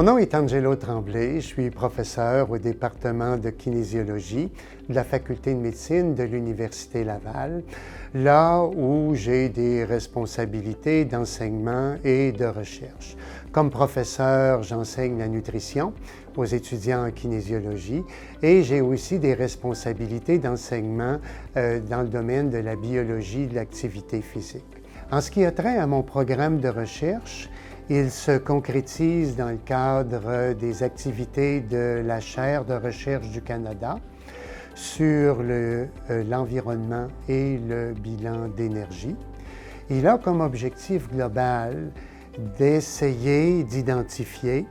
Mon nom est Angelo Tremblay, je suis professeur au département de kinésiologie de la Faculté de médecine de l'Université Laval, là où j'ai des responsabilités d'enseignement et de recherche. Comme professeur, j'enseigne la nutrition aux étudiants en kinésiologie et j'ai aussi des responsabilités d'enseignement dans le domaine de la biologie de l'activité physique. En ce qui a trait à mon programme de recherche, il se concrétise dans le cadre des activités de la chaire de recherche du Canada sur l'environnement et le bilan d'énergie. Il a comme objectif global d'essayer d'identifier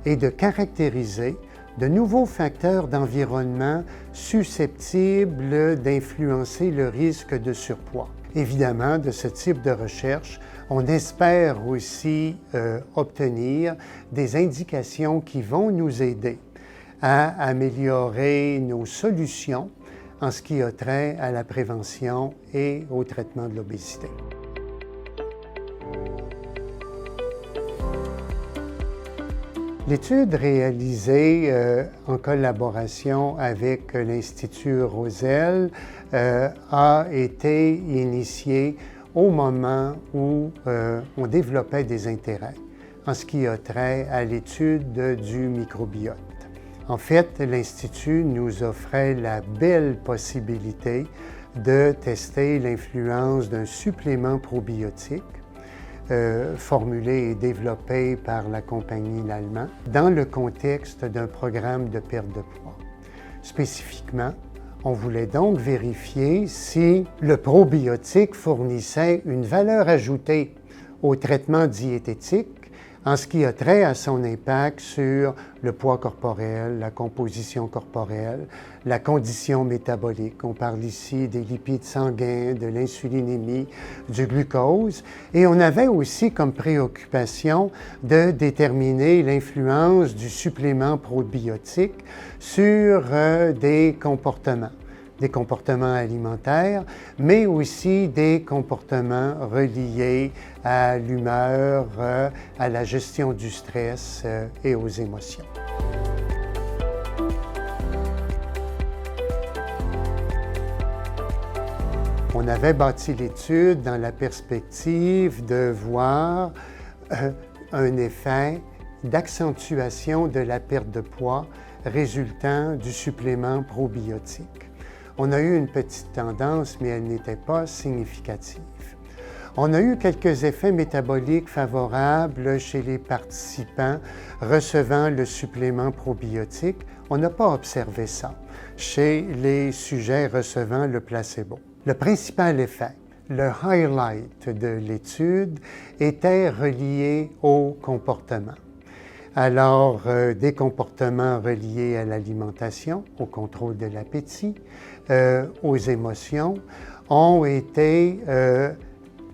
et de caractériser de nouveaux facteurs d'environnement susceptibles d'influencer le risque de surpoids. Évidemment, de ce type de recherche, on espère aussi obtenir des indications qui vont nous aider à améliorer nos solutions en ce qui a trait à la prévention et au traitement de l'obésité. L'étude réalisée en collaboration avec l'Institut Roselle a été initiée au moment où on développait des intérêts en ce qui a trait à l'étude du microbiote. En fait, l'Institut nous offrait la belle possibilité de tester l'influence d'un supplément probiotique formulé et développé par la compagnie Lallemand dans le contexte d'un programme de perte de poids. Spécifiquement, on voulait donc vérifier si le probiotique fournissait une valeur ajoutée au traitement diététique en ce qui a trait à son impact sur le poids corporel, la composition corporelle, la condition métabolique. On parle ici des lipides sanguins, de l'insulinémie, du glucose. Et on avait aussi comme préoccupation de déterminer l'influence du supplément probiotique sur des comportements alimentaires, mais aussi des comportements reliés à l'humeur, à la gestion du stress et aux émotions. On avait bâti l'étude dans la perspective de voir un effet d'accentuation de la perte de poids résultant du supplément probiotique. On a eu une petite tendance, mais elle n'était pas significative. On a eu quelques effets métaboliques favorables chez les participants recevant le supplément probiotique. On n'a pas observé ça chez les sujets recevant le placebo. Le principal effet, le highlight de l'étude, était relié au comportement. Alors, des comportements reliés à l'alimentation, au contrôle de l'appétit, aux émotions, ont été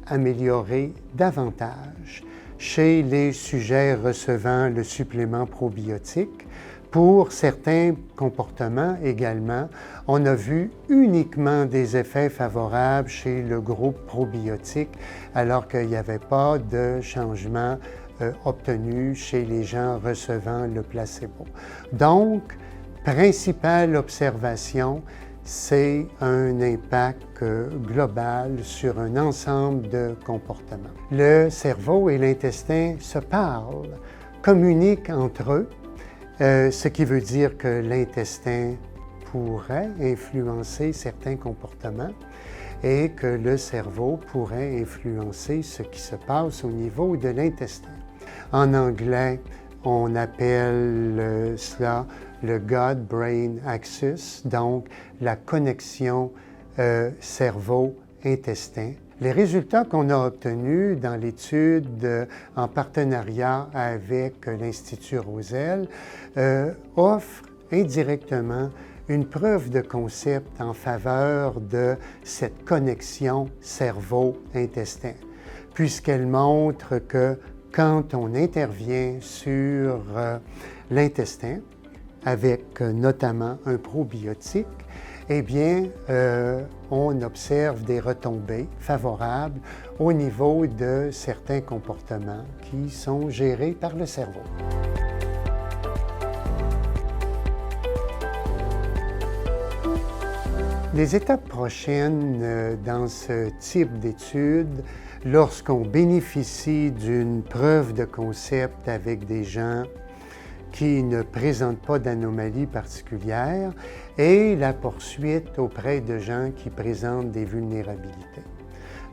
améliorés davantage chez les sujets recevant le supplément probiotique. Pour certains comportements également, on a vu uniquement des effets favorables chez le groupe probiotique, alors qu'il n'y avait pas de changement obtenu chez les gens recevant le placebo. Donc, principale observation, c'est un impact global sur un ensemble de comportements. Le cerveau et l'intestin se parlent, communiquent entre eux, ce qui veut dire que l'intestin pourrait influencer certains comportements et que le cerveau pourrait influencer ce qui se passe au niveau de l'intestin. En anglais, on appelle cela le gut-brain axis, donc la connexion cerveau-intestin. Les résultats qu'on a obtenus dans l'étude en partenariat avec l'Institut Roselle offrent indirectement une preuve de concept en faveur de cette connexion cerveau-intestin, puisqu'elle montre que quand on intervient sur l'intestin, avec notamment un probiotique, eh bien, on observe des retombées favorables au niveau de certains comportements qui sont gérés par le cerveau. Les étapes prochaines dans ce type d'études, lorsqu'on bénéficie d'une preuve de concept avec des gens qui ne présentent pas d'anomalies particulières, et la poursuite auprès de gens qui présentent des vulnérabilités.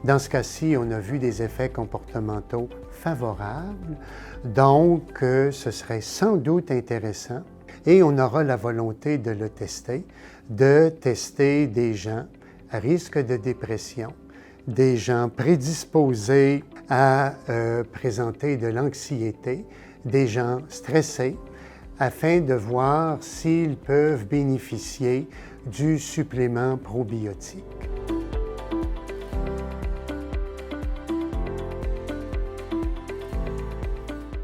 Dans ce cas-ci, on a vu des effets comportementaux favorables, donc ce serait sans doute intéressant, et on aura la volonté de le tester, de tester des gens à risque de dépression, des gens prédisposés à présenter de l'anxiété, des gens stressés, afin de voir s'ils peuvent bénéficier du supplément probiotique.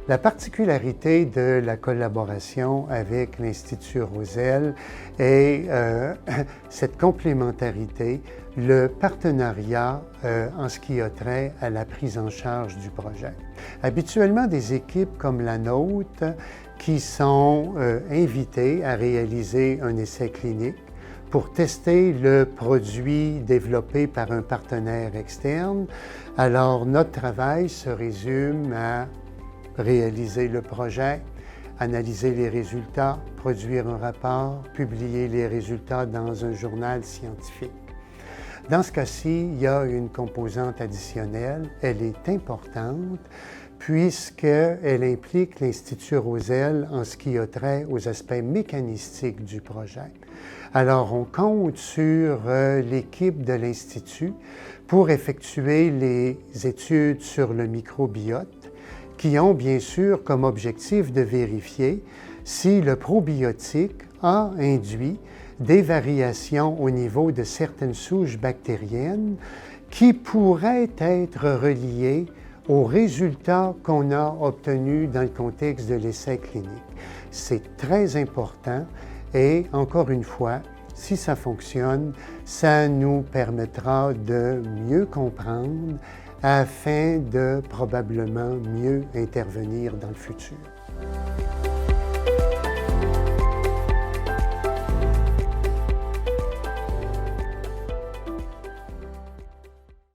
La particularité de la collaboration avec l'Institut Roselle est cette complémentarité, le partenariat en ce qui a trait à la prise en charge du projet. Habituellement, des équipes comme la nôtre qui sont invitées à réaliser un essai clinique pour tester le produit développé par un partenaire externe, alors notre travail se résume à réaliser le projet, analyser les résultats, produire un rapport, publier les résultats dans un journal scientifique. Dans ce cas-ci, il y a une composante additionnelle, elle est importante puisqu'elle implique l'Institut Roselle en ce qui a trait aux aspects mécanistiques du projet. Alors, on compte sur l'équipe de l'Institut pour effectuer les études sur le microbiote, qui ont bien sûr comme objectif de vérifier si le probiotique a induit des variations au niveau de certaines souches bactériennes qui pourraient être reliées aux résultats qu'on a obtenus dans le contexte de l'essai clinique. C'est très important et encore une fois, si ça fonctionne, ça nous permettra de mieux comprendre afin de probablement mieux intervenir dans le futur.